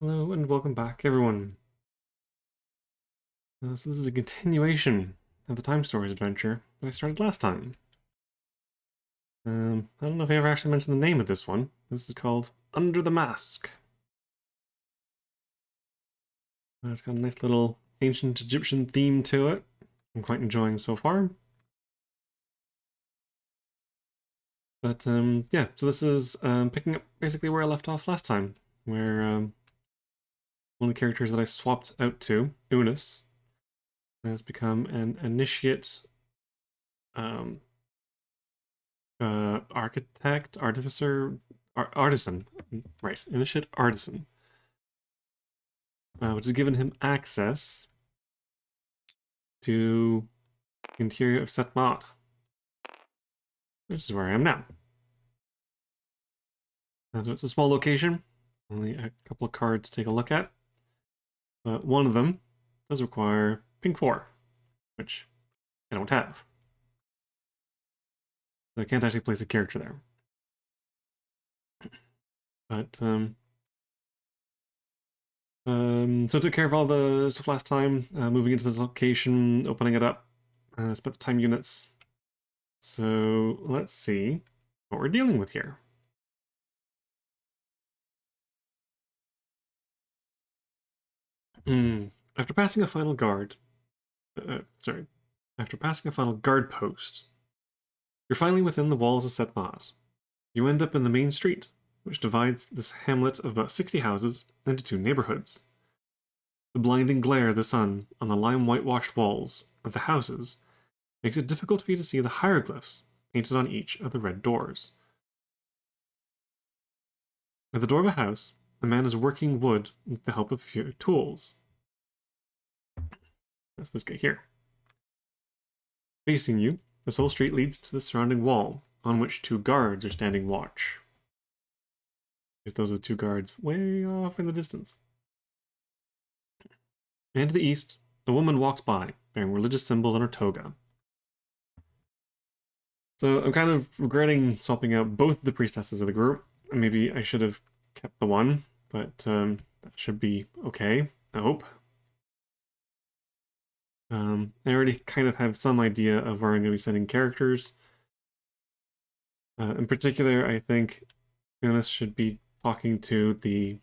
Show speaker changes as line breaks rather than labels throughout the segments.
Hello and welcome back, everyone. So this is a continuation of the Time Stories adventure that I started last time. I don't know if I ever actually mentioned the name of this one. This is called Under the Mask. It's got a nice little ancient Egyptian theme to it. I'm quite enjoying so far. But yeah, so this is picking up basically where I left off last time, where one of the characters that I swapped out to, Eunice, has become an initiate um, architect, artificer, artisan, right? Initiate artisan, which has given him access to the interior of Setmat, which is where I am now. So it's a small location, only a couple of cards to take a look at, but one of them does require pink 4, which I don't have. So I can't actually place a character there. But so I took care of all the stuff last time, moving into this location, opening it up, spent the time units. So let's see what we're dealing with here. After passing a final guard, after passing a final guard post, you're finally within the walls of Setmat. You end up in the main street, which divides this hamlet of about 60 houses into 2 neighborhoods. The blinding glare of the sun on the lime whitewashed walls of the houses makes it difficult for you to see the hieroglyphs painted on each of the red doors. At the door of a house, a man is working wood with the help of a few tools. That's this guy here. Facing you, this whole street leads to the surrounding wall, on which 2 guards are standing watch. Because those are the 2 guards way off in the distance. And to the east, a woman walks by, bearing religious symbols on her toga. So I'm kind of regretting swapping out both the priestesses of the group. Maybe I should have kept the one, but that should be okay, I hope. I already kind of have some idea of where I'm going to be sending characters. In particular, I think Eunice should be talking to the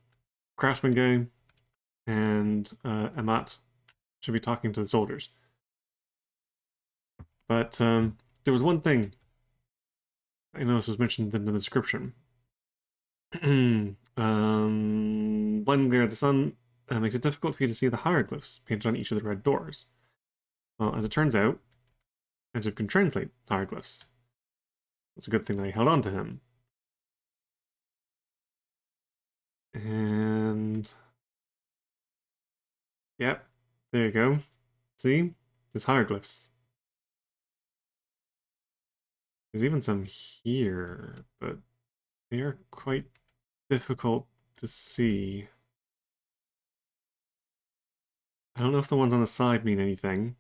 craftsman guy, and Amat should be talking to the soldiers. But there was one thing I noticed was mentioned in the description. Blinding glare of the sun makes it difficult for you to see the hieroglyphs painted on each of the red doors. Well, as it turns out, Edgeb can translate hieroglyphs. It's a good thing that I held on to him. And yep, there you go. See? There's hieroglyphs. There's even some here, but they are quite difficult to see. I don't know if the ones on the side mean anything.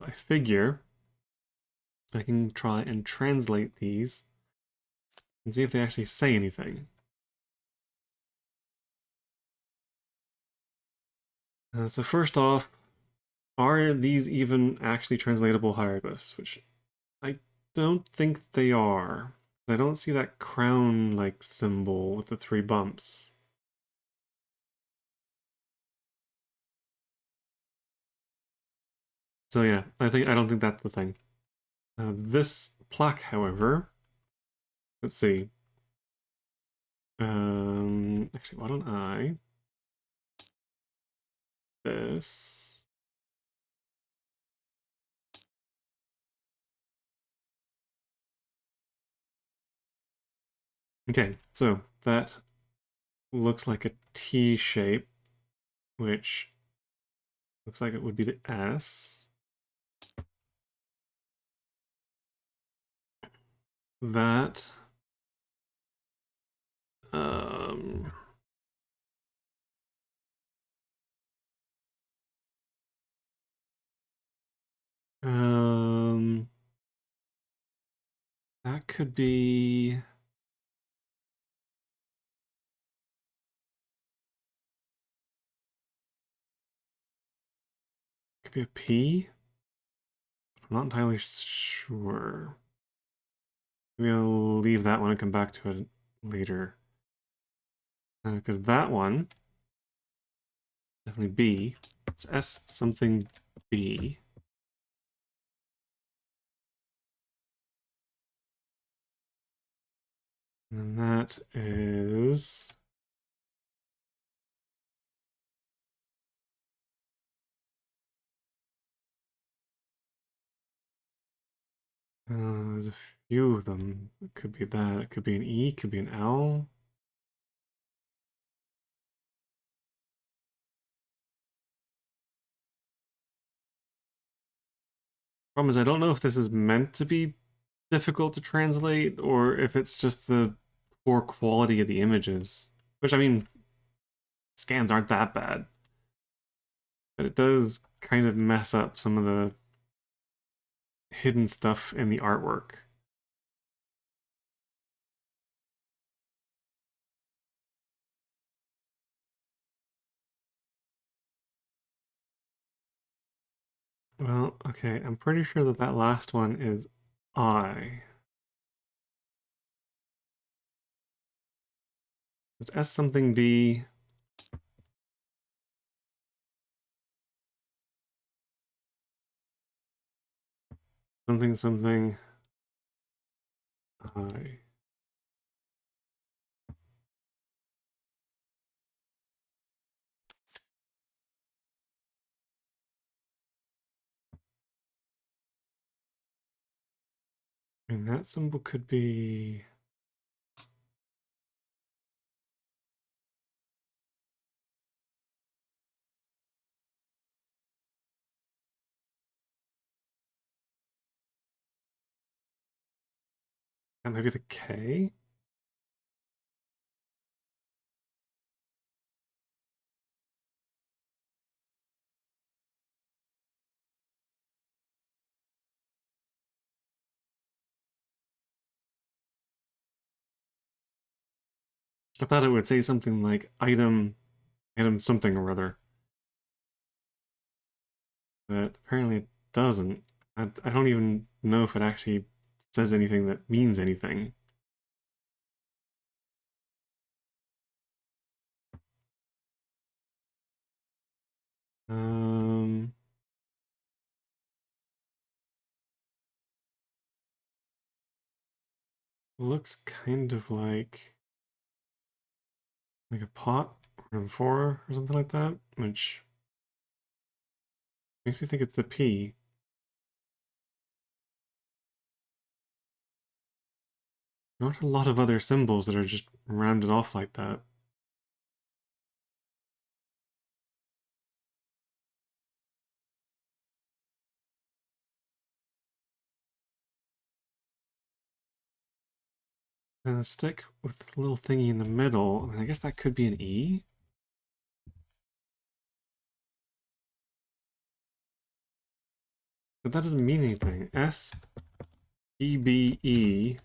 I figure I can try and translate these and see if they actually say anything. So first off, are these even actually translatable hieroglyphs? Which I don't think they are. I don't see that crown-like symbol with the 3 bumps. So yeah, I don't think that's the thing. This plaque, however, let's see. Actually, why don't I this? Okay, so that looks like a T shape, which looks like it would be the S. That um um that could be Could be a P? I'm not entirely sure. Maybe I'll leave that one and come back to it later. Because that one, definitely B. It's S something B. And that is... there's a few of them. It could be that. It could be an E, could be an L. Problem is, I don't know if this is meant to be difficult to translate or if it's just the poor quality of the images. Which, I mean, scans aren't that bad. But it does kind of mess up some of the hidden stuff in the artwork. Well, okay, I'm pretty sure that that last one is I. It's S something B. Something something I. And that symbol could be... maybe the K? I thought it would say something like item something or other. But apparently it doesn't. I don't even know if it actually says anything that means anything. Um, looks kind of like a pot or an amphora or something like that, which makes me think it's the P. Not a lot of other symbols that are just rounded off like that. And a stick with the little thingy in the middle. I guess that could be an E. But that doesn't mean anything. S E B E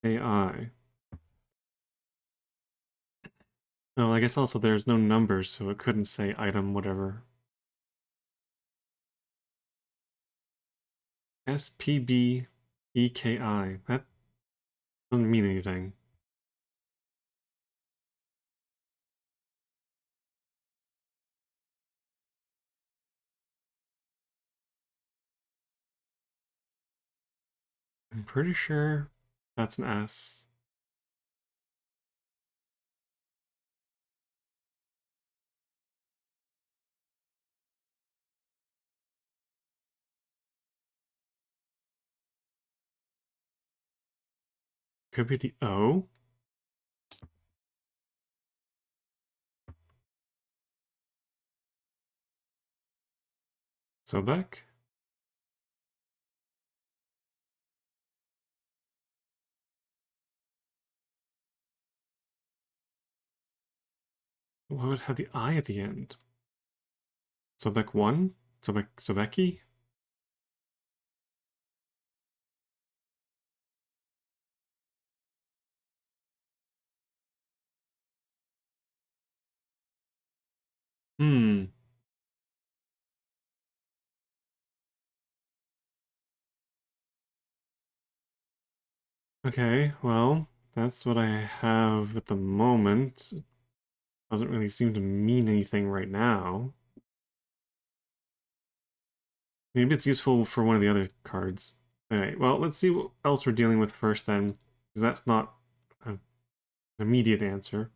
A I. No, I guess also there's no numbers, so it couldn't say item whatever. SPBEKI. That doesn't mean anything. I'm pretty sure that's an S. Could be the O. Sobek? Why would it have the I at the end? Sobek 1? Sobeki? Hmm. Okay, well, that's what I have at the moment. It doesn't really seem to mean anything right now. Maybe it's useful for one of the other cards. Alright, well, let's see what else we're dealing with first then, because that's not an immediate answer.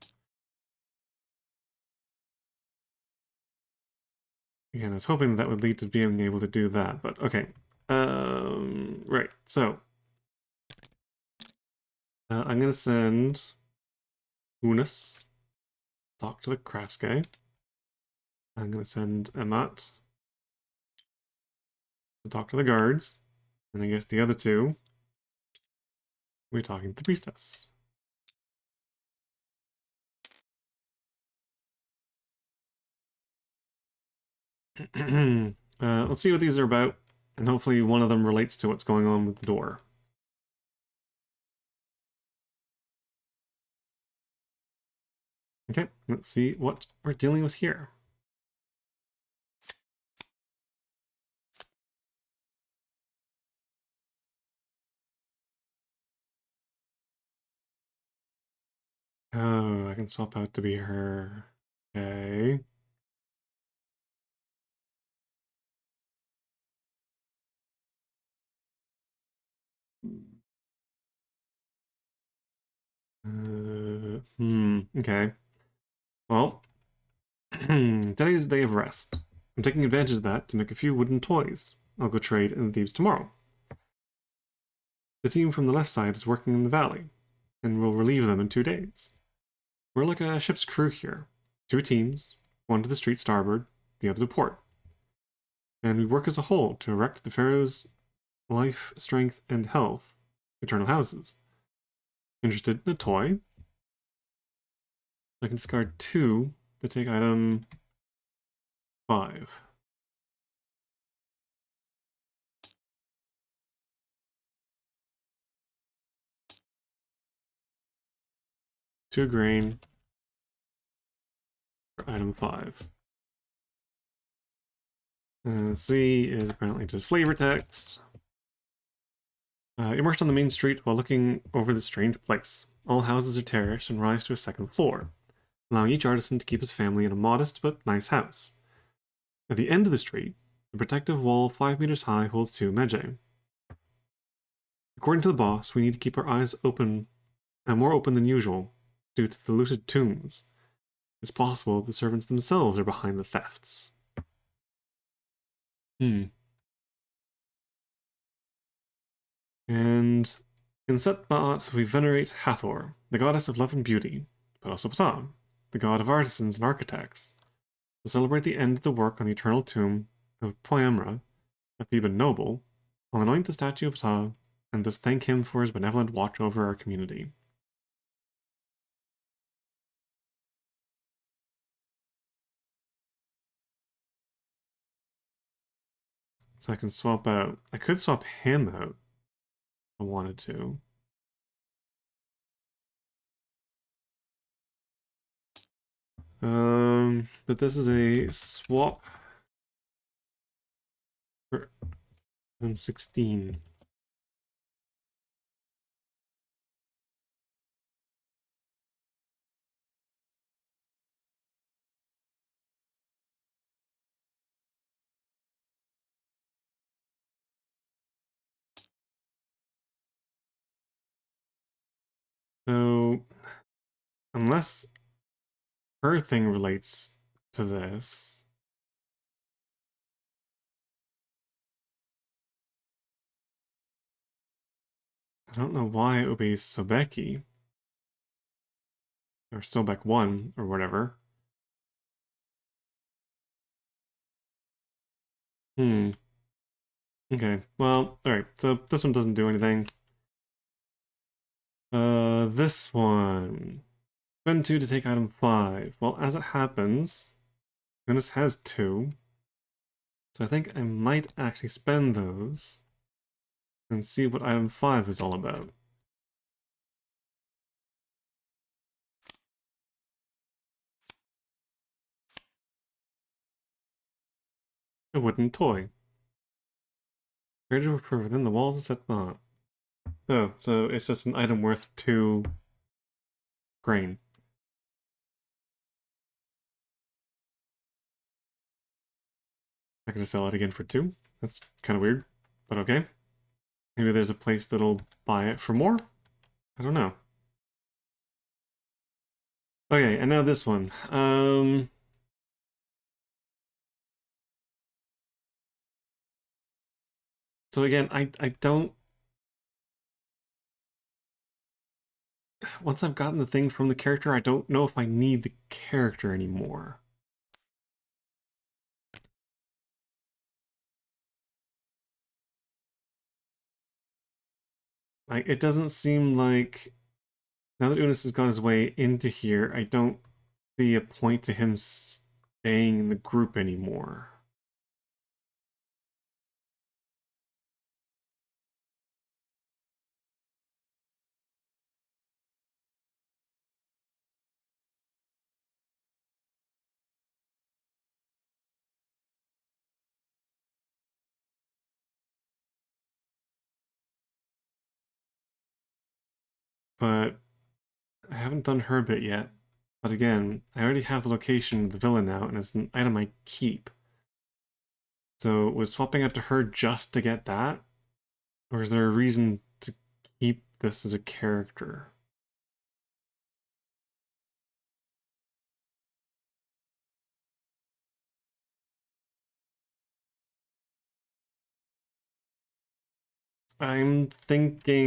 Again, I was hoping that would lead to being able to do that, but okay. Right, so I'm gonna send Unis, talk to the crafts guy. I'm gonna send Amat to talk to the guards, and I guess the other two, we're talking to the priestess. Let's see what these are about, and hopefully one of them relates to what's going on with the door. Okay, let's see what we're dealing with here. Oh, I can swap out to be her. Okay. Okay. Well, today is a day of rest. I'm taking advantage of that to make a few wooden toys. I'll go trade in the thieves tomorrow. The team from the left side is working in the valley, and we'll relieve them in 2 days. We're like a ship's crew here. 2 teams, one to the street starboard, the other to port. And we work as a whole to erect the Pharaoh's life, strength, and health eternal houses. Interested in a toy? I can discard 2 to take item 5. Two grain for item 5. C is apparently just flavor text. Immersed on the main street while looking over this strange place. All houses are terraced and rise to a second floor, allowing each artisan to keep his family in a modest but nice house. At the end of the street, the protective wall 5 meters high holds 2 Medjay. According to the boss, we need to keep our eyes open, and more open than usual, due to the looted tombs. It's possible the servants themselves are behind the thefts. And in Setbaat, we venerate Hathor, the goddess of love and beauty, but also Ptah, the god of artisans and architects. To celebrate the end of the work on the eternal tomb of Poemra, a Theban noble, I'll anoint the statue of Ptah and thus thank him for his benevolent watch over our community. So I can swap out. I could swap him out if I wanted to. But this is a swap for 16. So unless her thing relates to this. I don't know why it would be Sobeki or Sobek 1 or whatever. Hmm. Okay. Well, alright. So this one doesn't do anything. This one. Spend 2 to take item 5. Well, as it happens, Goodness has 2. So I think I might actually spend those and see what item 5 is all about. A wooden toy. Created for within the walls of Set Mod. Oh, so it's just an item worth 2 grain. I could sell it again for 2. That's kind of weird, but okay. Maybe there's a place that'll buy it for more? I don't know. Okay, and now this one. So again, I don't... Once I've gotten the thing from the character, I don't know if I need the character anymore. Like, it doesn't seem like... Now that Unis has got his way into here, I don't see a point to him staying in the group anymore. But I haven't done her bit yet. But again, I already have the location of the villa now, and it's an item I keep. So was swapping out to her just to get that? Or is there a reason to keep this as a character? I'm thinking,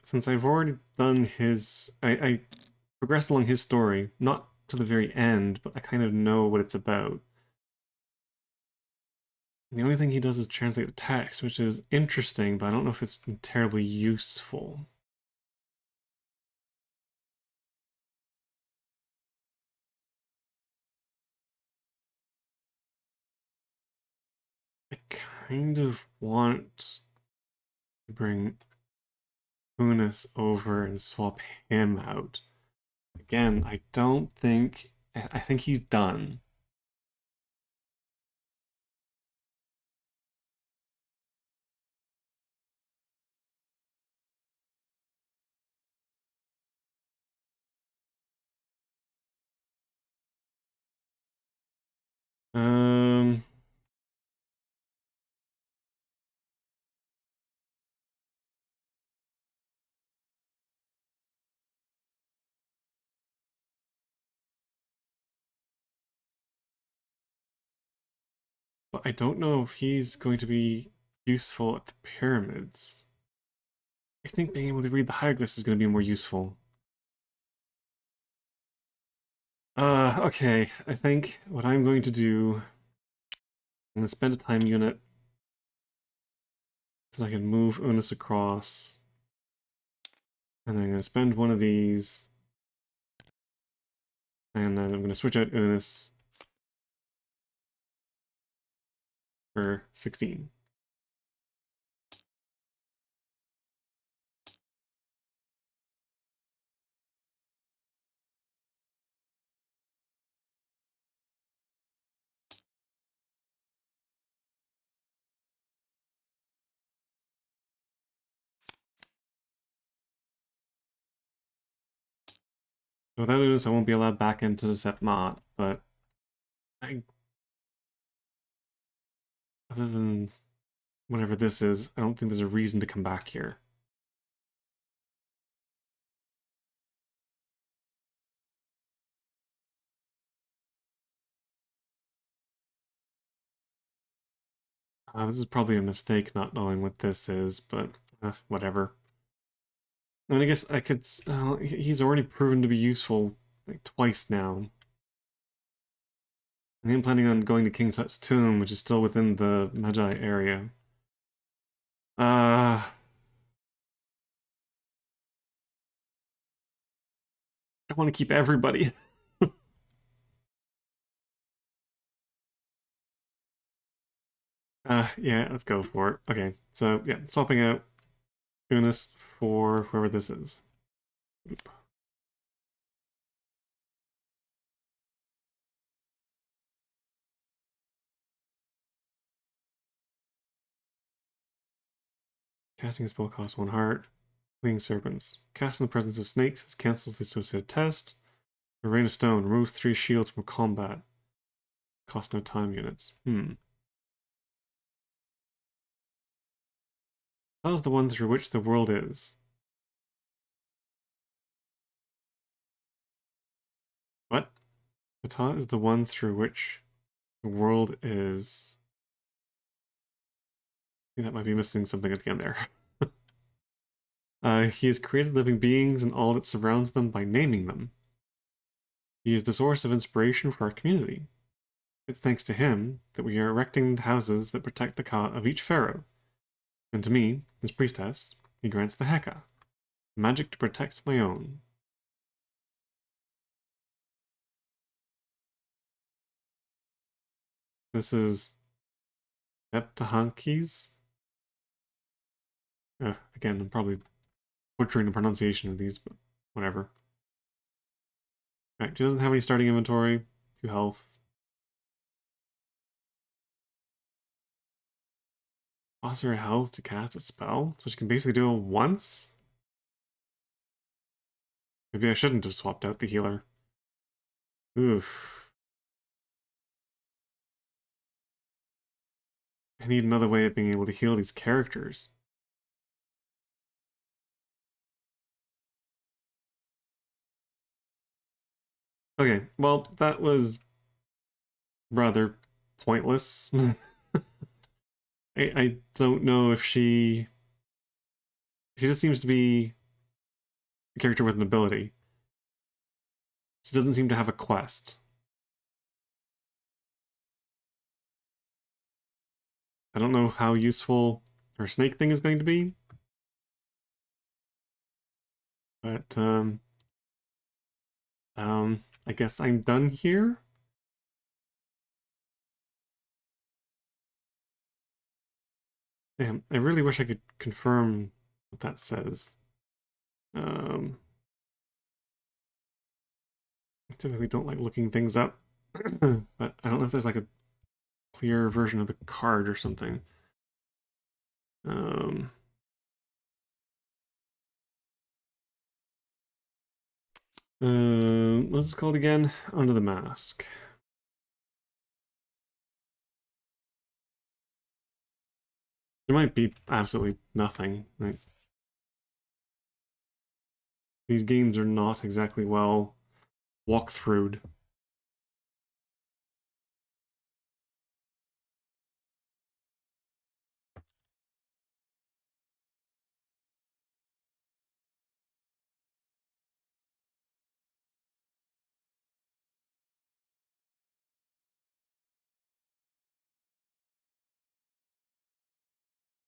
since I've already done his, I progressed along his story, not to the very end, but I kind of know what it's about. The only thing he does is translate the text, which is interesting, but I don't know if it's terribly useful. I kind of want to bring Unis over and swap him out. Again, I don't think... I think he's done. Um... But I don't know if he's going to be useful at the pyramids. I think being able to read the hieroglyphs is going to be more useful. Okay. I think what I'm going to do, I'm going to spend a time unit so I can move Unis across. And then I'm going to spend one of these. And then I'm going to switch out Unis for 16. So without Unis, I won't be allowed back into the Set Mod, but other than whatever this is, I don't think there's a reason to come back here. This is probably a mistake not knowing what this is, but whatever. I mean, I guess I could... he's already proven to be useful like twice now. And I'm planning on going to King Tut's tomb, which is still within the Magi area. I want to keep everybody. Yeah, let's go for it. Okay, so yeah, swapping out Unis for whoever this is. Oop. Casting a spell costs 1 heart. Fleeing serpents. Cast in the presence of snakes. This cancels the associated test. A rain of stone. Remove 3 shields from combat. Cost no time units. That was the one through which the world is. What? Ptah is the one through which the world is. I think that might be missing something at the end there. He has created living beings and all that surrounds them by naming them. He is the source of inspiration for our community. It's thanks to him that we are erecting the houses that protect the Ka of each pharaoh. And to me, his priestess, he grants the Heka, magic to protect my own. This is Neptahankes. Again, I'm probably butchering the pronunciation of these, but whatever. Right, she doesn't have any starting inventory, 2 health. Costs her health to cast a spell, so she can basically do it once? Maybe I shouldn't have swapped out the healer. Oof. I need another way of being able to heal these characters. Okay, well, that was rather pointless. I don't know if she just seems to be a character with an ability. She doesn't seem to have a quest. I don't know how useful her snake thing is going to be. But, I guess I'm done here. Damn, I really wish I could confirm what that says. I typically don't like looking things up, but I don't know if there's like a clear version of the card or something. What's this called again? Under the Mask. There might be absolutely nothing. Like, these games are not exactly well walkthrough'd.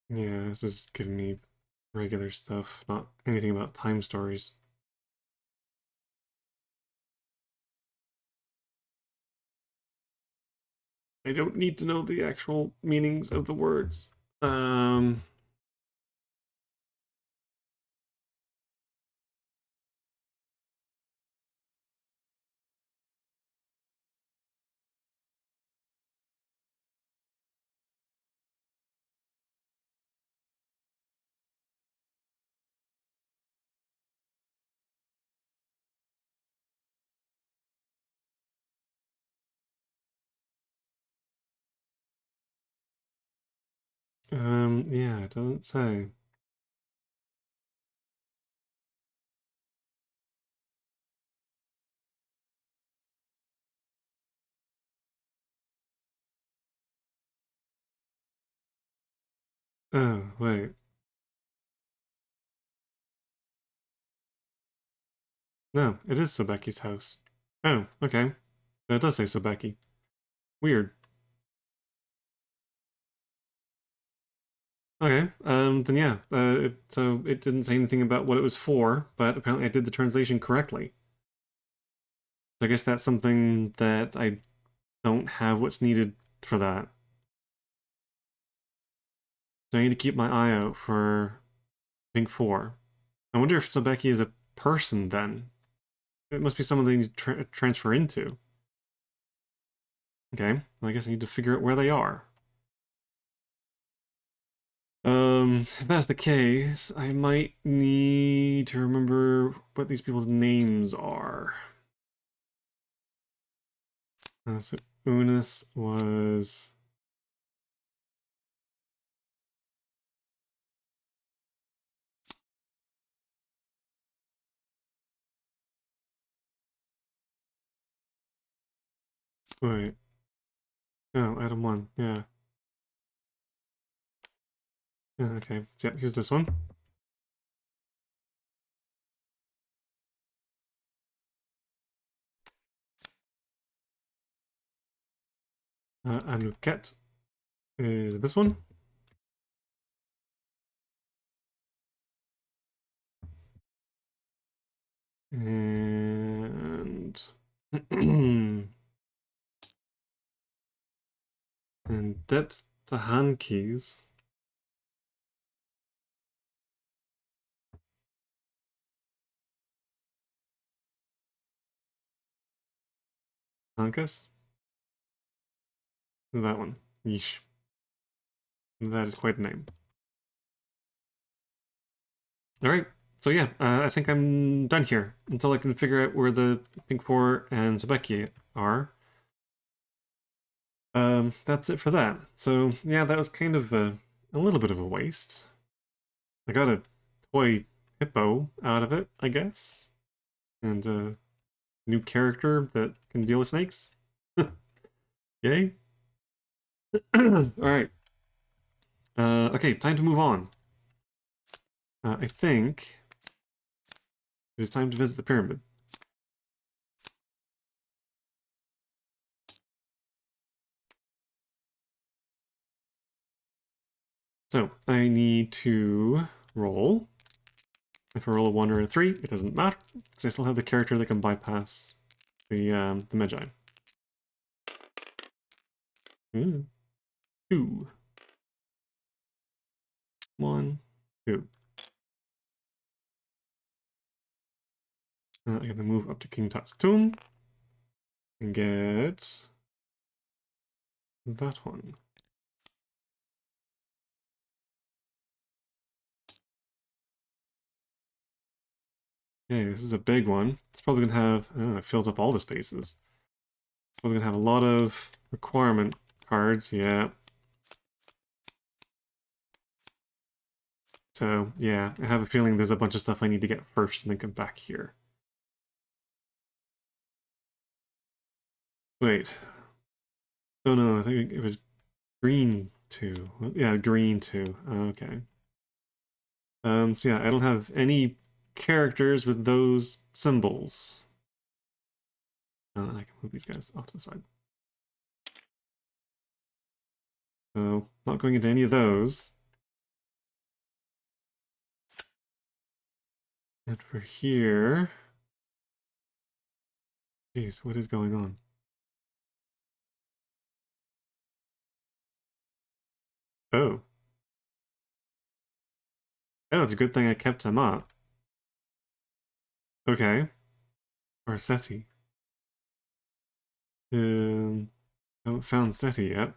Yeah, this is giving me regular stuff, not anything about time stories. I don't need to know the actual meanings of the words. Yeah, it doesn't say. Oh, wait. No, it is Sobeki's house. Oh, okay. It does say Sobeki. Weird. Okay, then yeah, so it didn't say anything about what it was for, but apparently I did the translation correctly. So I guess that's something that I don't have what's needed for that. So I need to keep my eye out for Pink 4. I wonder if Sobeki is a person then. It must be someone they need to transfer into. Okay, well, I guess I need to figure out where they are. If that's the case, I might need to remember what these people's names are. So Unis was... Wait. Oh, item 1, yeah. Yeah, okay. So, yeah, here's this one. Anuket is this one. And... and Det Tahankis. Hankas? That one. Yeesh. That is quite a name. Alright, so yeah, I think I'm done here until I can figure out where the Pink Four and Zebeki are. That's it for that. So yeah, that was kind of a little bit of a waste. I got a toy hippo out of it, I guess, and a new character that can deal with snakes. Yay! All right. Okay, time to move on. I think it is time to visit the pyramid. So I need to roll. If I roll a 1 or a 3, it doesn't matter, because I still have the character that can bypass the Magi. 2. 1, 2. I'm gonna move up to King Tut's tomb and get that one. Okay, this is a big one. It's probably gonna have, it fills up all the spaces. Probably gonna have a lot of requirement cards, yeah. So, yeah, I have a feeling there's a bunch of stuff I need to get first and then come back here. Wait. Oh no, I think it was green 2. Yeah, green 2. Okay. So yeah, I don't have any characters with those symbols. I can move these guys off to the side. So, not going into any of those. And for here... Jeez, what is going on? Oh. Oh, it's a good thing I kept him up. Okay. Or Seti. Haven't found Seti yet.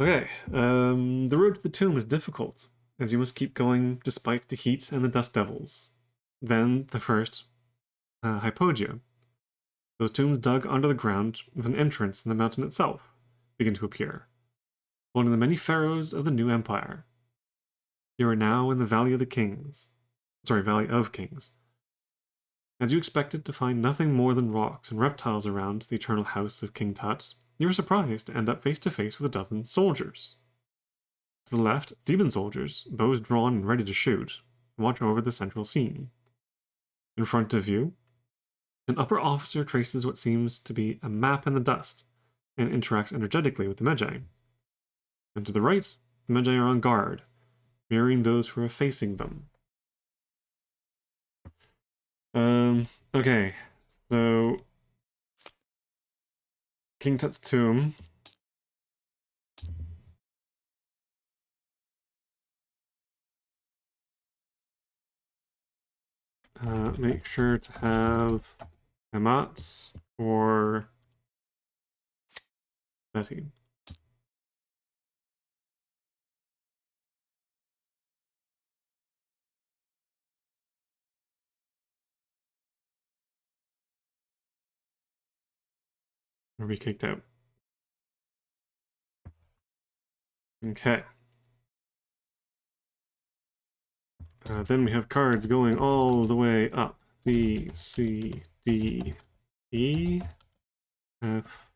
Okay, the road to the tomb is difficult, as you must keep going despite the heat and the dust devils. Then the first, Hypogia. Those tombs dug under the ground with an entrance in the mountain itself begin to appear, one of the many pharaohs of the new empire. You are now in the Valley of the Kings. Valley of Kings. As you expected to find nothing more than rocks and reptiles around the eternal house of King Tut, you were surprised to end up face to face with a dozen soldiers. To the left, Theban soldiers, bows drawn and ready to shoot, watch over the central scene. In front of you, an upper officer traces what seems to be a map in the dust and interacts energetically with the Magi. And to the right, the Magi are on guard, mirroring those who are facing them. Okay, so King Tut's tomb. Make sure to have Amat or Betty. Or be kicked out. Okay. Then we have cards going all the way up. B, C, D, E, F,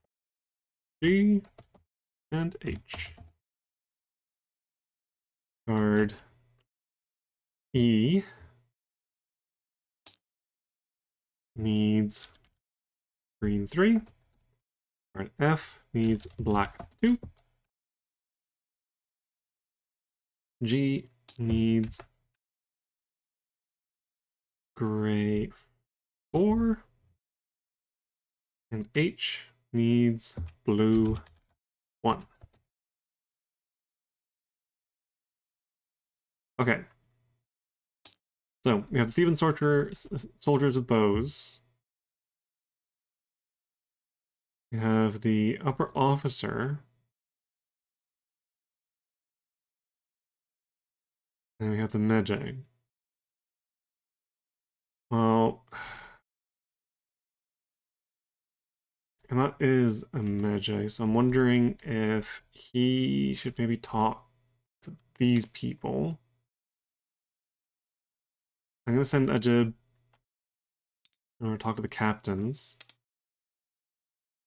G, and H. Card E needs green 3. Card F needs black 2. G needs gray 4. And H needs blue 1. Okay. So we have the Theban soldiers of bows. We have the upper officer. And we have the Magi. Well, Emma is a Magi, so I'm wondering if he should maybe talk to these people. I'm gonna send Ajib or talk to the captains,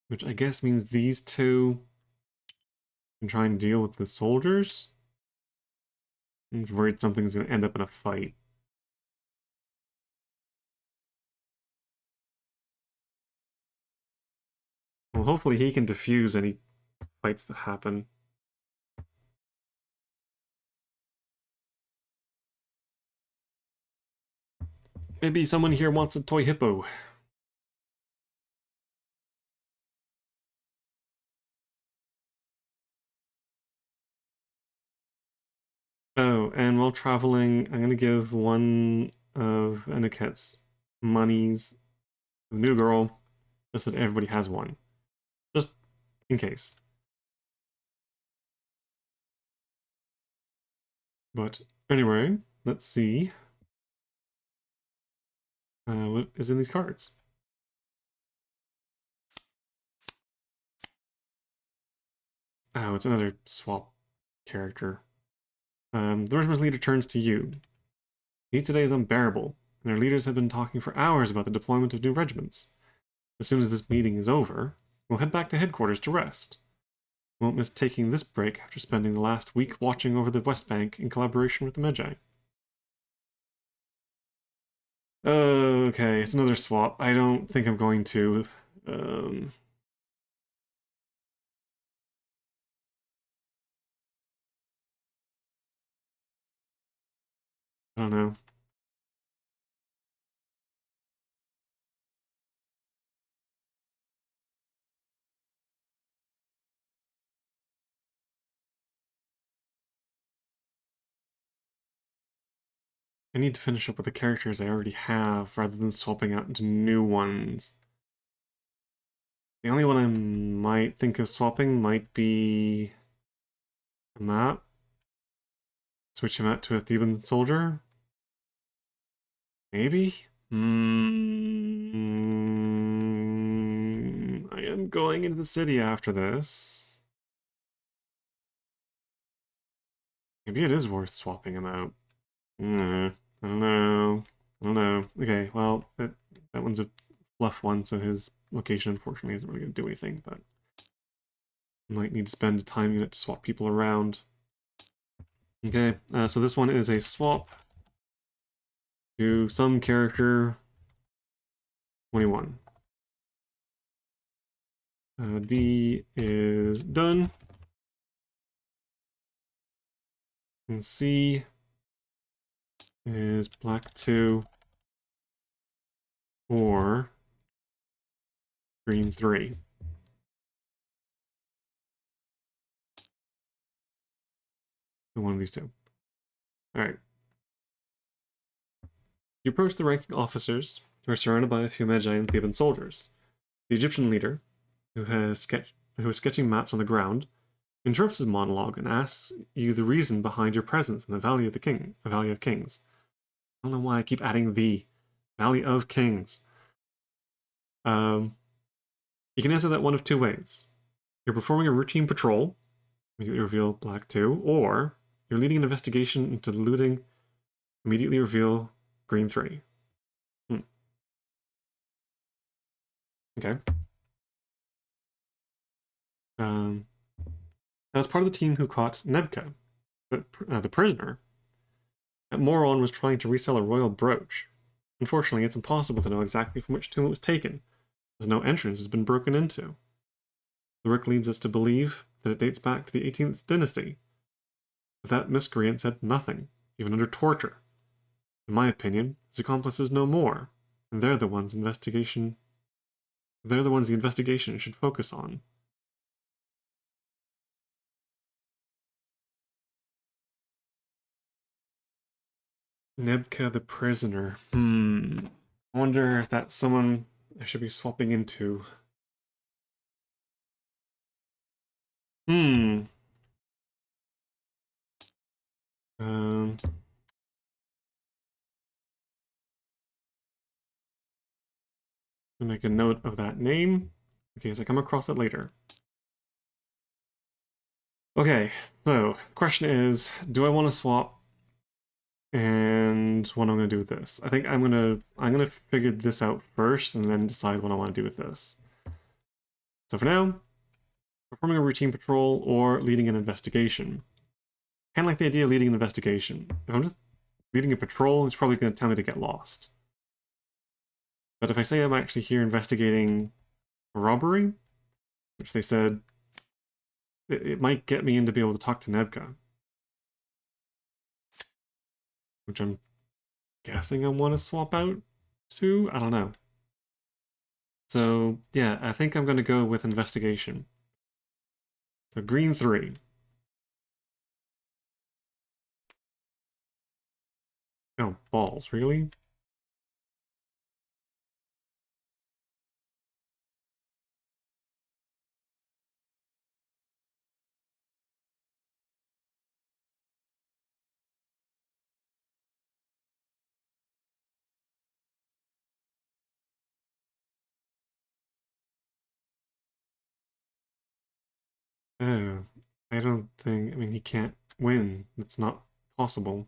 which I guess means these two can try and deal with the soldiers. I'm worried something's gonna end up in a fight. Well, hopefully he can defuse any fights that happen. Maybe someone here wants a toy hippo. Oh, and while traveling, I'm gonna give one of Anuket's monies to the new girl, just so that everybody has one. Just in case. But anyway, let's see. What is in these cards? Oh, it's another swap character. The regiment's leader turns to you. Heat today is unbearable, and our leaders have been talking for hours about the deployment of new regiments. As soon as this meeting is over, we'll head back to headquarters to rest. We won't miss taking this break after spending the last week watching over the West Bank in collaboration with the Magi. Okay, it's another swap. I don't think I'm going to. I don't know. I need to finish up with the characters I already have rather than swapping out into new ones. The only one I might think of swapping might be a map. Switch him out to a Theban soldier. Maybe? I am going into the city after this. Maybe it is worth swapping him out. I don't know. I don't know. Okay, well, that one's a fluff one, so his location unfortunately isn't really going to do anything, but might need to spend time unit to swap people around. Okay, so this one is a swap to some character 21. D is done. And C is black 2 or green 3. One of these two. Alright. You approach the ranking officers, who are surrounded by a few Magi and Theban soldiers. The Egyptian leader, who is sketching maps on the ground, interrupts his monologue and asks you the reason behind your presence in the Valley of Kings. I don't know why I keep adding the Valley of Kings. You can answer that one of two ways. You're performing a routine patrol, immediately reveal black 2, or you're leading an investigation into the looting, immediately reveal green 3. Okay. As part of the team who caught Nebka, the prisoner, that moron was trying to resell a royal brooch. Unfortunately, it's impossible to know exactly from which tomb it was taken, as no entrance has been broken into. The work leads us to believe that it dates back to the 18th dynasty, but that miscreant said nothing, even under torture. In my opinion, his accomplices know more, and they're the ones the investigation should focus on. Nebka the prisoner. I wonder if that's someone I should be swapping into. Um, I'll make a note of that name in case I come across it later. Okay, so the question is, do I want to swap? And what I'm gonna do with this? I think I'm gonna figure this out first and then decide what I want to do with this. So for now, performing a routine patrol or leading an investigation. Kind of like the idea of leading an investigation. If I'm just leading a patrol, it's probably going to tell me to get lost. But if I say I'm actually here investigating a robbery, which they said it might get me in to be able to talk to Nebka, which I'm guessing I want to swap out to. I don't know. So yeah, I think I'm going to go with investigation. So green 3. Oh, balls, really? Oh, I don't think, I mean, he can't win. It's not possible.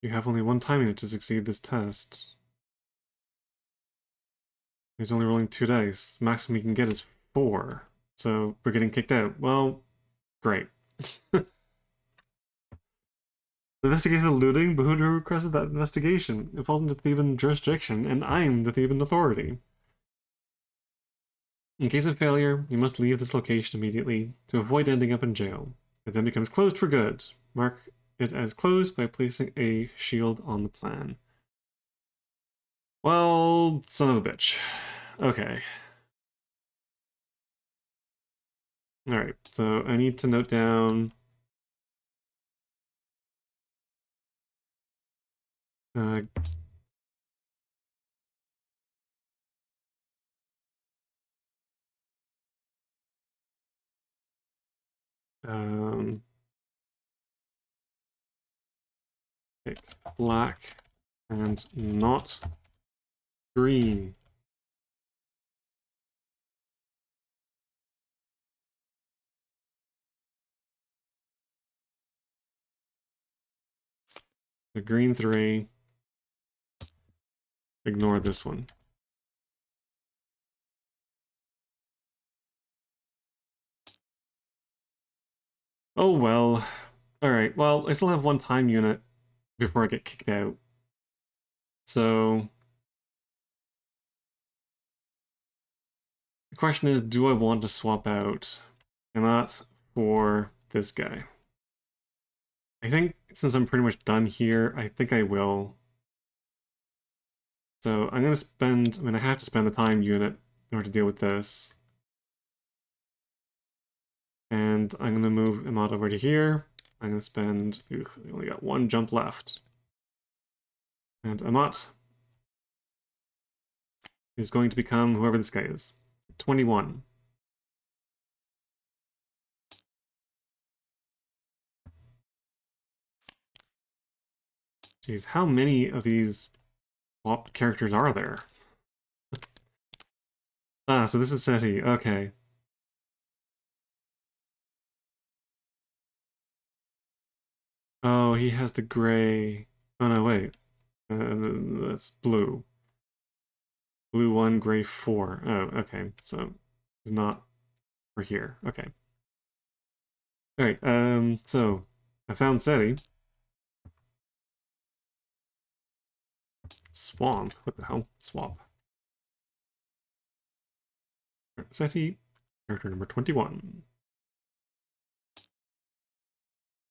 You have only one time unit to succeed this test. He's only rolling 2 dice. Maximum he can get is 4. So we're getting kicked out. Well, great. Investigation of looting, but who requested that investigation? It falls into Theban jurisdiction, and I'm the Theban authority. In case of failure, you must leave this location immediately to avoid ending up in jail. It then becomes closed for good. Mark it as closed by placing a shield on the plan. Well, son of a bitch. Okay. Alright, so I need to note down... pick black and not green. The green 3. Ignore this one. Oh well. Alright, well, I still have one time unit before I get kicked out. So... the question is, do I want to swap out Emat for this guy? I think since I'm pretty much done here, I think I will. So I'm gonna spend, I mean, I have to spend the time unit in order to deal with this. And I'm gonna move Emat over to here. I'm gonna spend, we only got 1 jump left. And Emat is going to become whoever this guy is. 21. Jeez, how many of these swapped characters are there? Ah, so this is Seti. Okay. Oh, he has the gray. Oh no, wait. That's blue. Blue 1, gray 4. Oh, okay. So it's not for here. Okay. Alright, so I found Seti. Swamp. What the hell? Swamp. Seti, character number 21.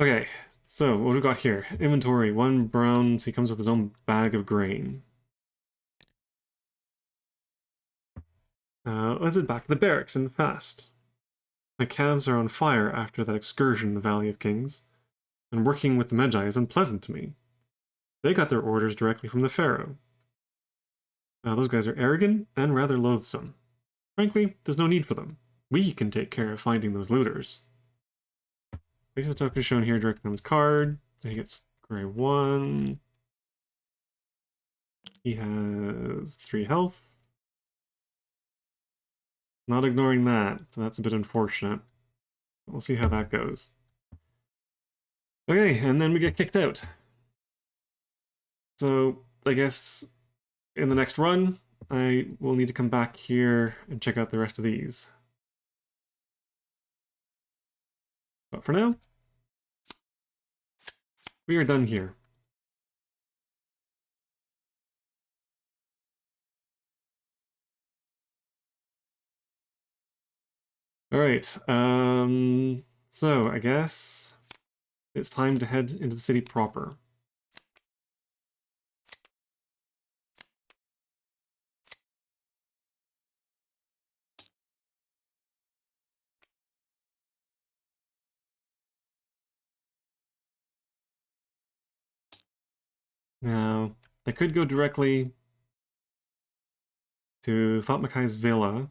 Okay, so what do we got here? Inventory, 1 brown, so he comes with his own bag of grain. Let's head back to the barracks and fast. My calves are on fire after that excursion in the Valley of Kings, and working with the Magi is unpleasant to me. They got their orders directly from the Pharaoh. Those guys are arrogant and rather loathsome. Frankly, there's no need for them. We can take care of finding those looters. Place the token shown here directly on his card. So he gets gray 1. He has 3 health. Not ignoring that, so that's a bit unfortunate. We'll see how that goes. Okay, and then we get kicked out. So I guess in the next run, I will need to come back here and check out the rest of these. But for now, we are done here. Alright, so I guess it's time to head into the city proper. Now, I could go directly to Thopmakai's villa,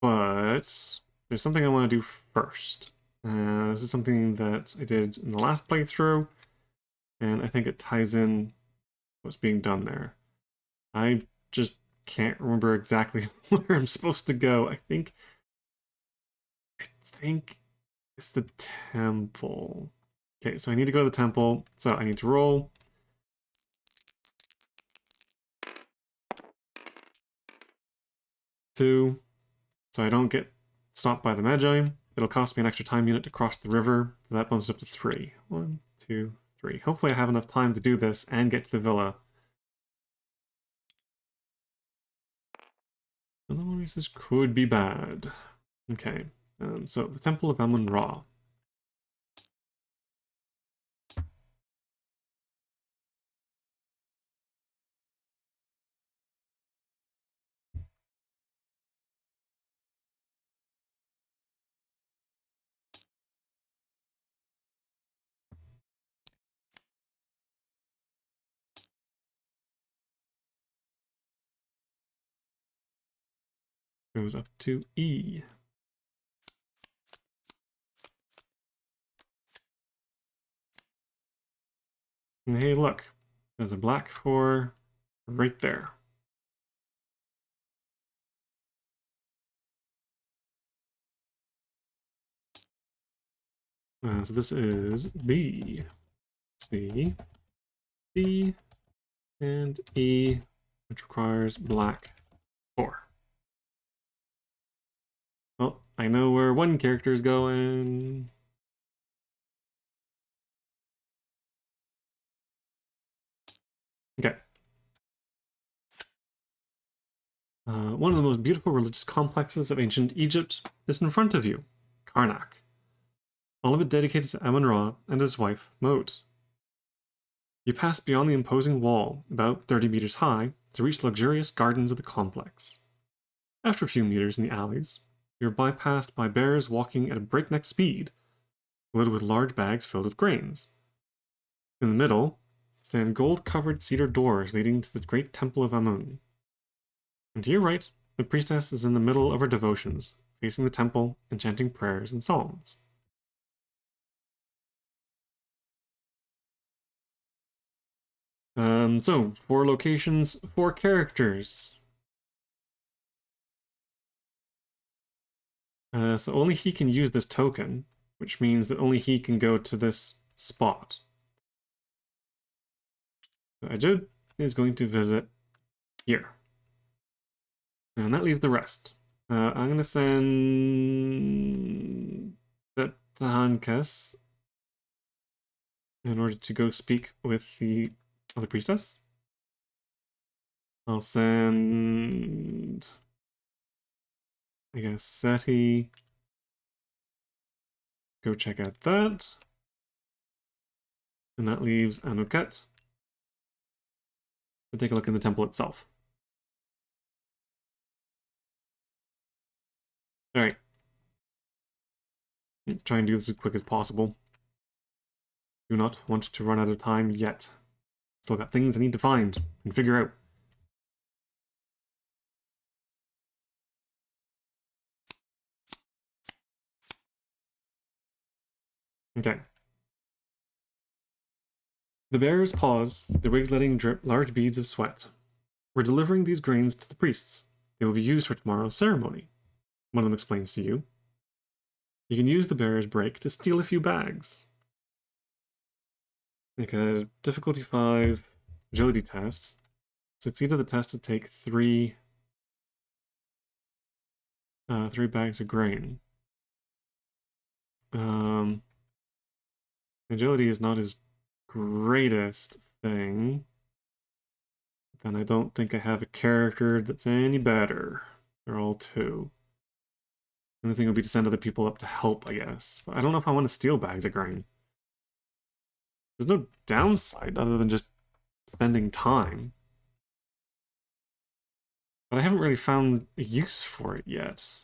but there's something I want to do first. This is something that I did in the last playthrough, and I think it ties in what's being done there. I just can't remember exactly where I'm supposed to go. I think it's the temple. Okay, so I need to go to the temple, so I need to roll. Two, so I don't get stopped by the Magi. It'll cost me an extra time unit to cross the river, so that bumps it up to 3. 1, 2, 3. Hopefully I have enough time to do this and get to the villa. Otherwise this could be bad. Okay, so the Temple of Amun-Ra. Goes up to E. And hey, look, there's a black 4 right there. So this is B, C, D, and E, which requires black 4. Well, I know where one character is going. Okay. One of the most beautiful religious complexes of ancient Egypt is in front of you, Karnak. All of it dedicated to Amun-Ra and his wife, Mot. You pass beyond the imposing wall, about 30 meters high, to reach the luxurious gardens of the complex. After a few meters in the alleys, you're bypassed by bears walking at a breakneck speed, loaded with large bags filled with grains. In the middle stand gold-covered cedar doors leading to the great temple of Amun. And to your right, the priestess is in the middle of her devotions, facing the temple and chanting prayers and psalms. So 4 locations, 4 characters. So only he can use this token, which means that only he can go to this spot. So Ajud is going to visit here. And that leaves the rest. I'm going to send that to Hankas in order to go speak with the other priestess. I'll send, I guess, Seti. Go check out that. And that leaves Anuket to take a look in the temple itself. Alright. Let's try and do this as quick as possible. Do not want to run out of time yet. Still got things I need to find and figure out. Okay. The bearers pause, their wigs letting drip large beads of sweat. We're delivering these grains to the priests. They will be used for tomorrow's ceremony. One of them explains to you. You can use the bearer's break to steal a few bags. Make a difficulty 5 agility test. Succeeded the test to take 3 bags of grain. Agility is not his greatest thing. Then I don't think I have a character that's any better. They're all 2. The only thing would be to send other people up to help, I guess. But I don't know if I want to steal bags of grain. There's no downside other than just spending time. But I haven't really found a use for it yet.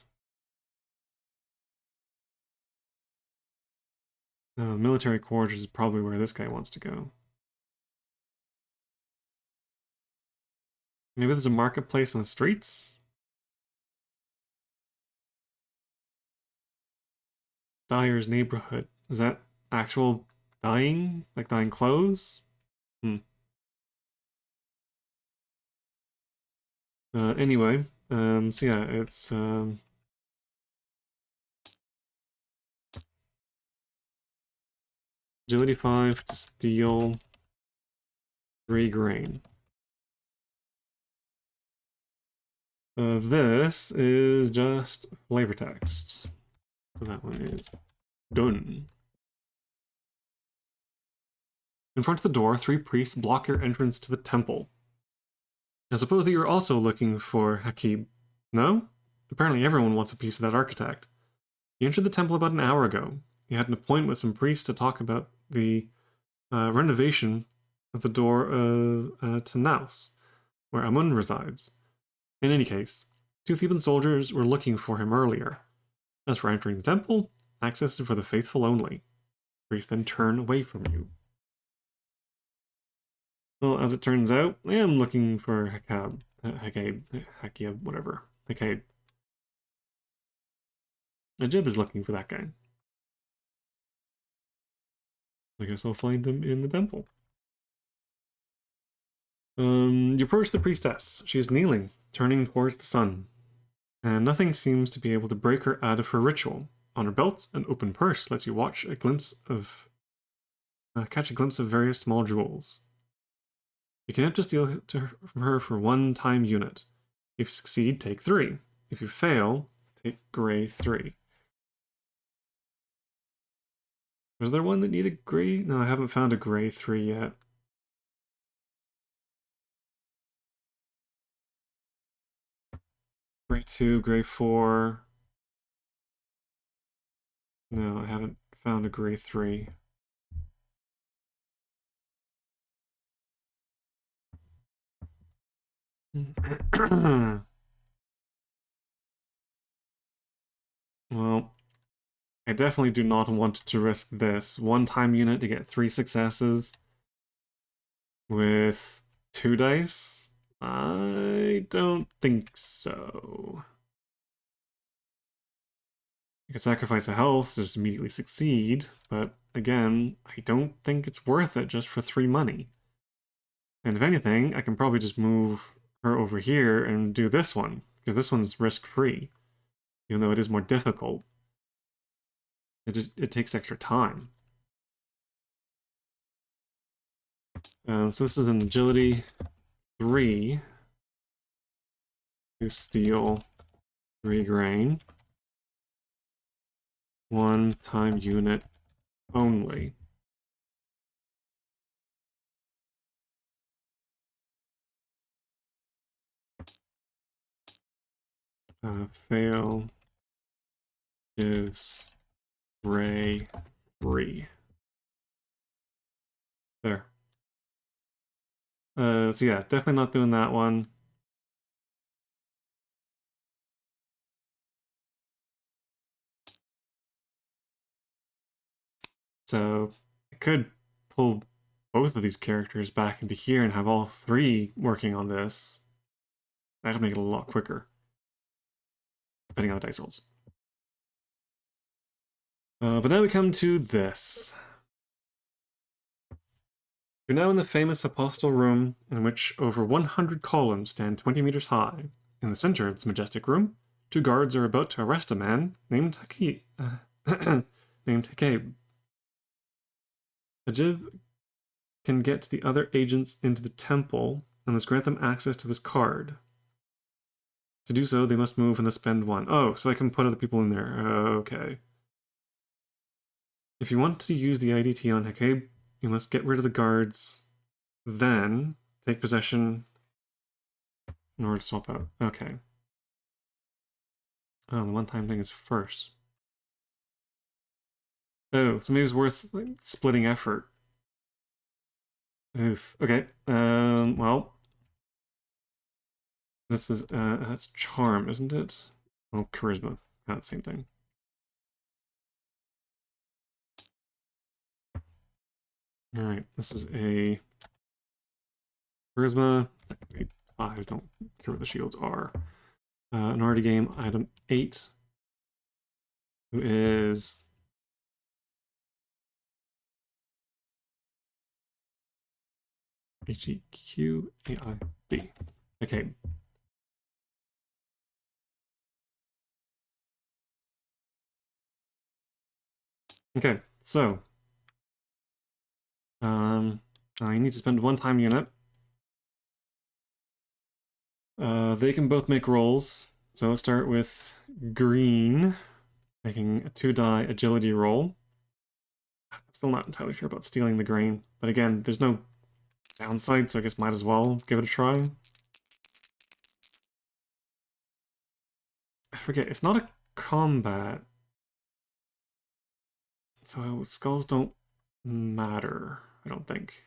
Military quarters is probably where this guy wants to go. Maybe there's a marketplace on the streets? Dyer's neighborhood. Is that actual dyeing? Like dyeing clothes? Anyway, so yeah, it's agility 5 to steal 3 grain. This is just flavor text. So that one is done. In front of the door, 3 priests block your entrance to the temple. I suppose that you're also looking for Hakib. No? Apparently everyone wants a piece of that architect. He entered the temple about an hour ago. He had an appointment with some priests to talk about the renovation of the door to Naus, where Amun resides. In any case, 2 Theban soldiers were looking for him earlier. As for entering the temple, access is for the faithful only. Priests then turn away from you. Well, as it turns out, I am looking for Hakib, whatever. Hakib. Ajib is looking for that guy. I guess I'll find him in the temple. You approach the priestess. She is kneeling, turning towards the sun. And nothing seems to be able to break her out of her ritual. On her belt, an open purse lets you catch a glimpse of various small jewels. You can just steal from her for 1 time unit. If you succeed, take 3. If you fail, take gray 3. Was there one that needed gray? No, I haven't found a gray 3 yet. Gray 2, gray 4. No, I haven't found a gray 3. Well, I definitely do not want to risk this. 1 time unit to get 3 successes with 2 dice? I don't think so. I could sacrifice a health to just immediately succeed, but again, I don't think it's worth it just for 3 money. And if anything, I can probably just move her over here and do this one, because this one's risk-free, even though it is more difficult. It takes extra time. So this is an agility 3 to steal 3 grain. 1 time unit only. Fail gives Ray 3. There. So yeah, definitely not doing that one. So I could pull both of these characters back into here and have all 3 working on this. That would make it a lot quicker, depending on the dice rolls. But now we come to this. You're now in the famous Apostle Room, in which over 100 columns stand 20 meters high. In the center of this majestic room, 2 guards are about to arrest a man named named Hakabe. Ajib can get the other agents into the temple and thus grant them access to this card. To do so, they must move and thus spend 1. Oh, so I can put other people in there. Okay. If you want to use the IDT on Hakabe, you must get rid of the guards, then take possession in order to swap out. Okay. Oh, the one-time thing is first. Oh, so maybe it's worth splitting effort. Oof. Okay. Well, this is that's charm, isn't it? Oh, charisma. Not the same thing. All right. This is a charisma. 5. Don't care what the shields are. An already game item 8, who is HEQAIB. Okay. Okay, so I need to spend 1 time unit. They can both make rolls. So let's start with green, making a 2-die agility roll. Still not entirely sure about stealing the grain, but again, there's no downside, so I guess might as well give it a try. I forget, it's not a combat, so skulls don't matter, I don't think.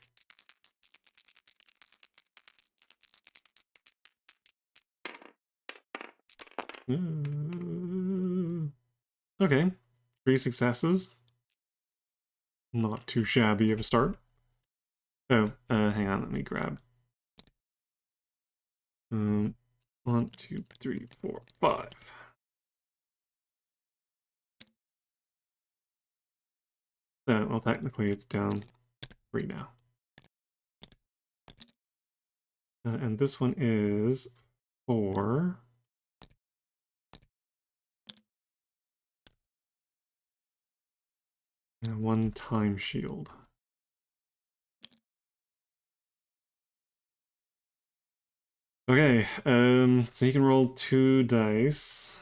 Okay, 3 successes. Not too shabby of a start. Oh, hang on, let me grab. 1, 2, 3, 4, 5. Well, technically it's down 3 now. And this one is 4. And 1 time shield. Okay, so he can roll 2 dice.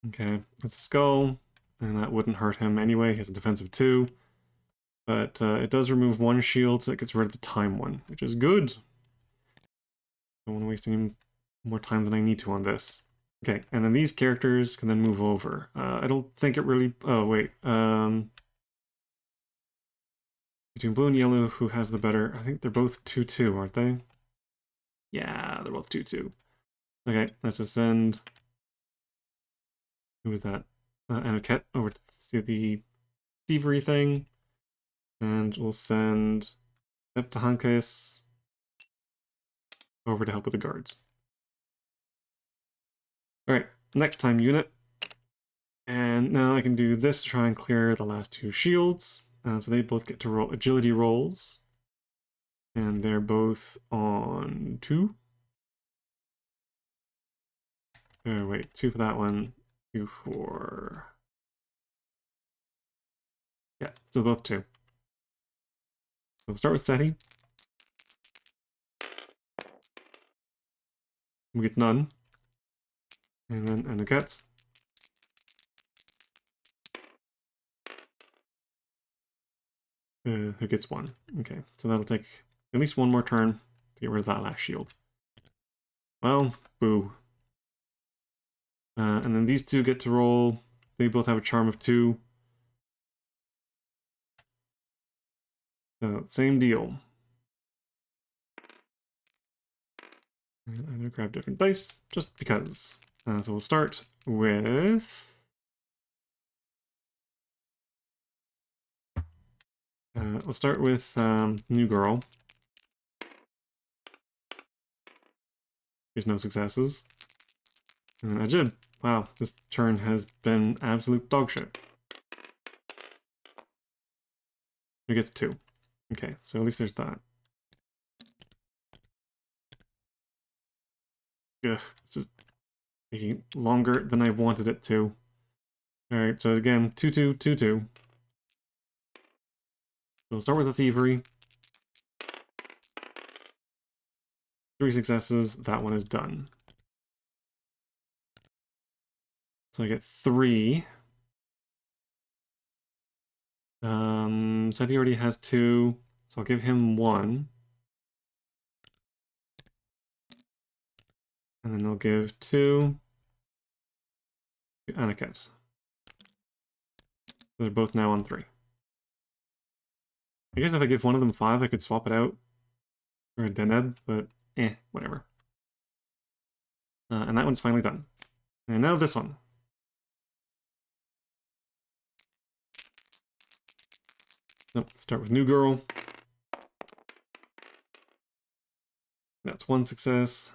Okay, that's a skull, and that wouldn't hurt him anyway. He has a defensive 2. But it does remove 1 shield, so it gets rid of the time one, which is good. Don't want to waste any more time than I need to on this. Okay, and then these characters can then move over. I don't think it really... Oh, wait. Between blue and yellow, who has the better... I think they're both 2-2, aren't they? Yeah, they're both 2-2. Okay, let's just send... Who was that? Anoket over to see the thievery thing. And we'll send Septahankis over to help with the guards. Alright, next time unit. And now I can do this to try and clear the last two shields. So they both get to roll agility rolls. And they're both on 2. Oh, wait, 2 for that one, 2 for... Yeah, so both 2. So we'll start with SETI. We get none. And then Anaket. Who gets 1. Okay, so that'll take at least one more turn to get rid of that last shield. Well, boo. And then these two get to roll. They both have a charm of 2. So, same deal. I'm going to grab different dice, just because. So we'll start with... we'll start with New Girl. There's no successes. And Ajib. Wow, this turn has been absolute dogshit. Who gets 2? Okay, so at least there's that. Ugh, this is taking longer than I wanted it to. Alright, so again, 2-2, 2-2. We'll start with the Thievery. 3 successes, that one is done. So I get 3. Said he already has 2, so I'll give him 1. And then I'll give 2 to Anaket. They're both now on 3. I guess if I give one of them 5, I could swap it out for a Deneb, but whatever. And that one's finally done. And now this one. Nope, start with New Girl. That's 1 success.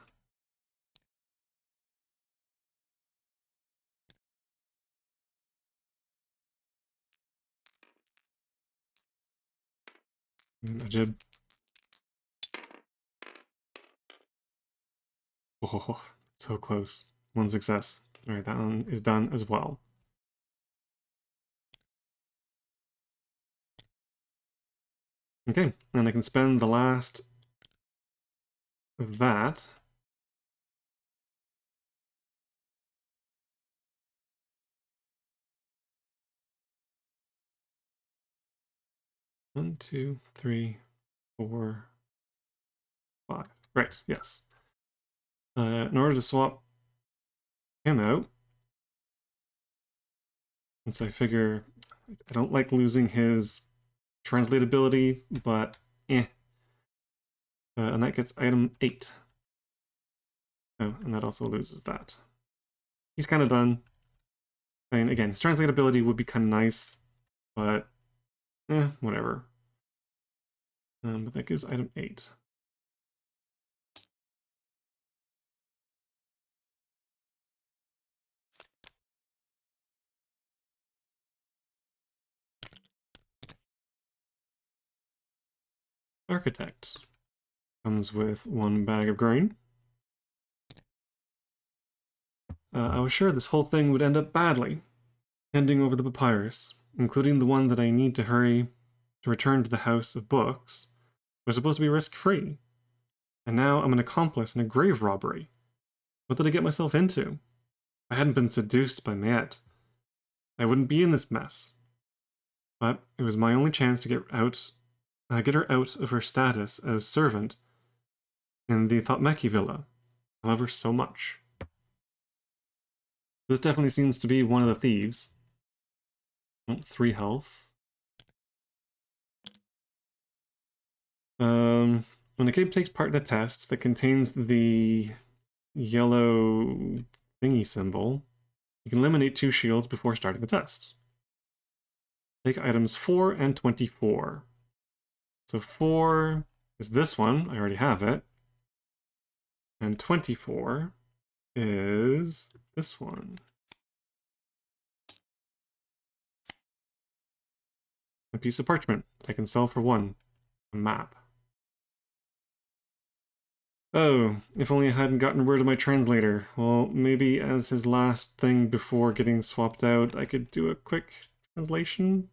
Ajib. Oh, so close. 1 success. Alright, that one is done as well. Okay, and I can spend the last of that. One, 2, 3, 4, 5. Right, yes. In order to swap him out, since I figure I don't like losing his translatability, but and that gets item 8. Oh, and that also loses that. He's kind of done. I mean, again, his translatability would be kind of nice, but whatever. But that gives item 8. Architect comes with 1 bag of grain. I was sure this whole thing would end up badly. Handing over the papyrus, including the one that I need to hurry to return to the House of Books, was supposed to be risk-free. And now I'm an accomplice in a grave robbery. What did I get myself into? If I hadn't been seduced by Mayet, I wouldn't be in this mess. But it was my only chance to get her out of her status as servant in the Thotmeki villa. I love her so much. This definitely seems to be one of the thieves. 3 health. When the kid takes part in a test that contains the yellow thingy symbol, you can eliminate 2 shields before starting the test. Take items 4 and 24. So 4 is this one, I already have it. And 24 is this one. A piece of parchment that I can sell for 1. A map. Oh, if only I hadn't gotten rid of my translator. Well, maybe as his last thing before getting swapped out, I could do a quick translation.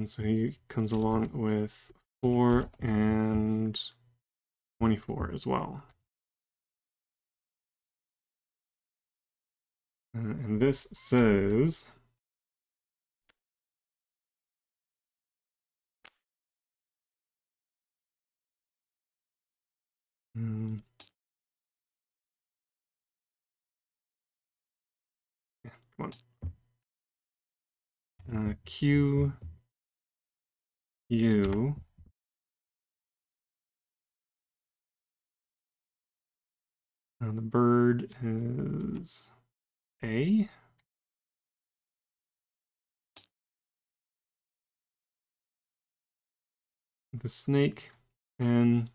So he comes along with 4 and 24 as well. And this says... yeah, come on. Q... U... And the bird is A. The snake, N,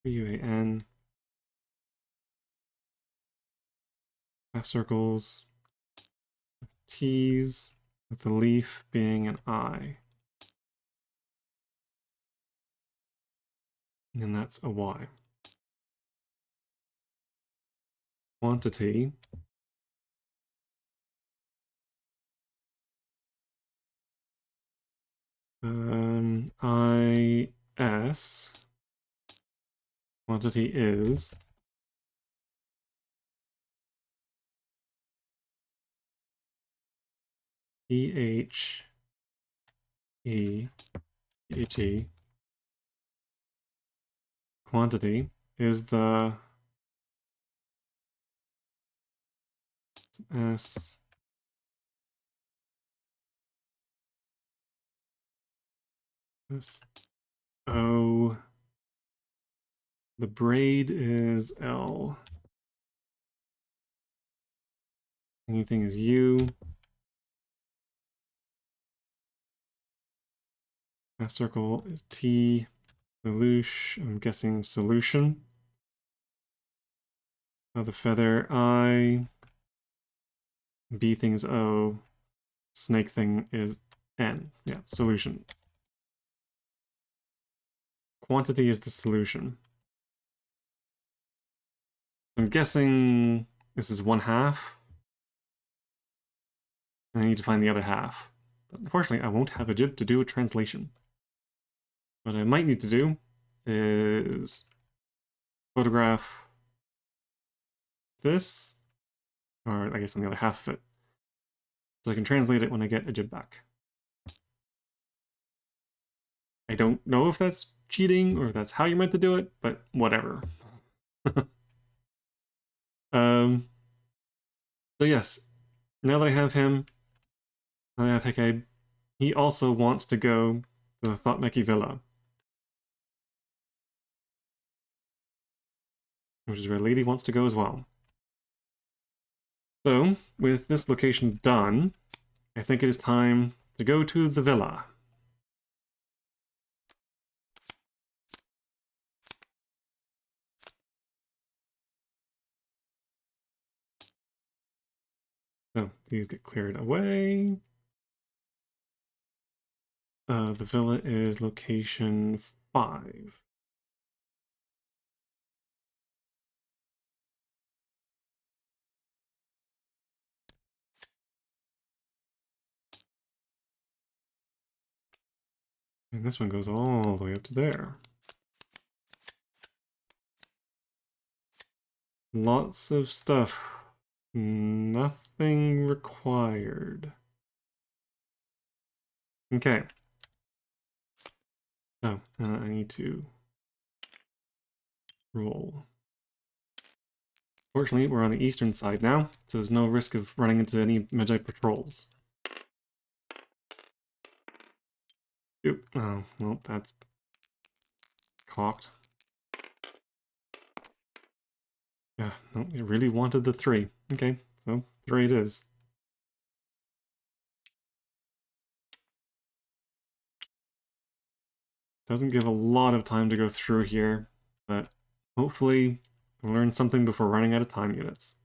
UAN, half circles, T's, with the leaf being an I. And that's a Y. Quantity IS, quantity is EH E H-E. Quantity is the S S O. The braid is L. Anything is U. Half circle is T. Solution, I'm guessing solution. The feather I. B thing's O. Snake thing is N. Yeah, solution. Quantity is the solution. I'm guessing this is 1/2. And I need to find the other half. But unfortunately, I won't have a jib to do a translation. What I might need to do is photograph this, or I guess on the other half of it, so I can translate it when I get a jib back. I don't know if that's cheating or if that's how you're meant to do it, but whatever. So yes, now that I have him, now that I have Hekabe, he also wants to go to the Thought-Meki Villa, which is where Lady wants to go as well. So, with this location done, I think it is time to go to the villa. So, these get cleared away. The villa is location 5. And this one goes all the way up to there. Lots of stuff. Nothing required. Okay. Oh, I need to roll. Fortunately, we're on the eastern side now, so there's no risk of running into any Medjay patrols. Oop. Oh, well, that's cocked. Yeah, no, it really wanted the 3. Okay, so 3 it is. Doesn't give a lot of time to go through here. But hopefully I'll learn something before running out of time units.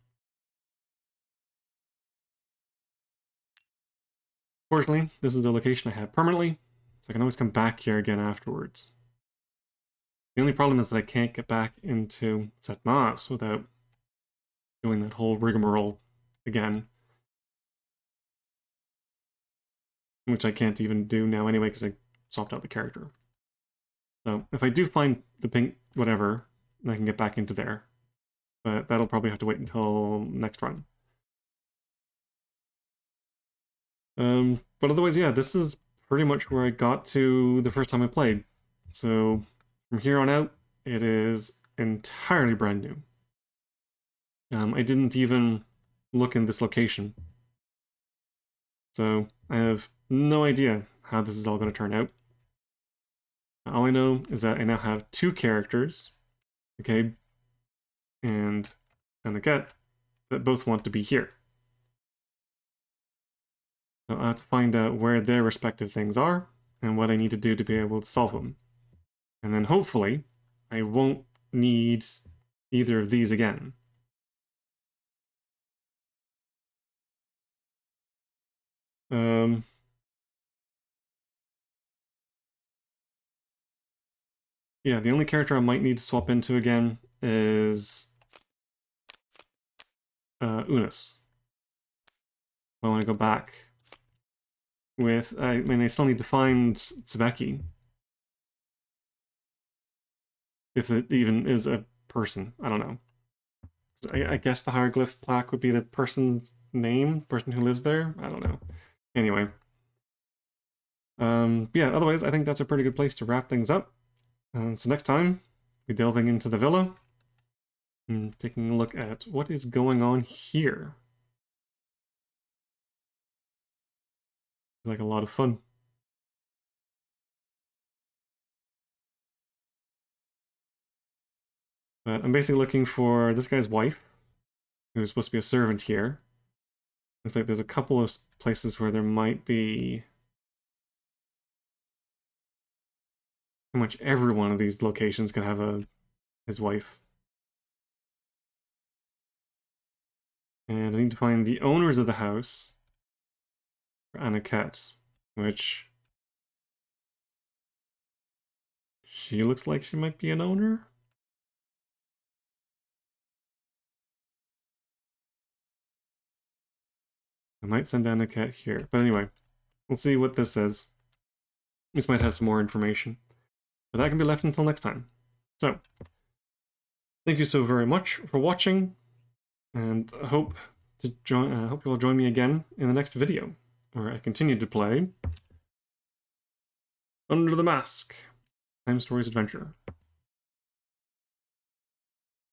Fortunately, this is the location I have permanently, so I can always come back here again afterwards. The only problem is that I can't get back into Zet Maz without doing that whole rigmarole again. Which I can't even do now anyway because I swapped out the character. So if I do find the pink whatever, I can get back into there. But that'll probably have to wait until next run. But otherwise, yeah, this is pretty much where I got to the first time I played. So from here on out, it is entirely brand new. I didn't even look in this location. So I have no idea how this is all going to turn out. All I know is that I now have two characters, okay, and Anaket, that both want to be here. So I have to find out where their respective things are and what I need to do to be able to solve them. And then hopefully I won't need either of these again. Yeah, the only character I might need to swap into again is Unis. I want to go back with, I mean, I still need to find Tsubeki. If it even is a person, I don't know. I guess the hieroglyph plaque would be the person's name, person who lives there. I don't know. Anyway. Yeah, otherwise, I think that's a pretty good place to wrap things up. So next time, we're delving into the villa and taking a look at what is going on here. Like a lot of fun. But I'm basically looking for this guy's wife, who's supposed to be a servant here. Looks like there's a couple of places where there might be... Pretty much every one of these locations can have his wife. And I need to find the owners of the house for Anaket, which... She looks like she might be an owner? I might send Anaket here. But anyway, we'll see what this says. This might have some more information. But that can be left until next time. So, thank you so very much for watching, and I hope you will join me again in the next video, where I continue to play Under the Mask, Time Stories Adventure.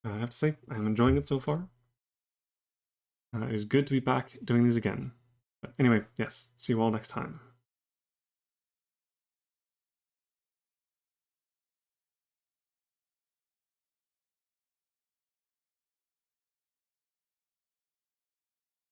I have to say, I'm enjoying it so far. It is good to be back doing these again. But anyway, yes, see you all next time.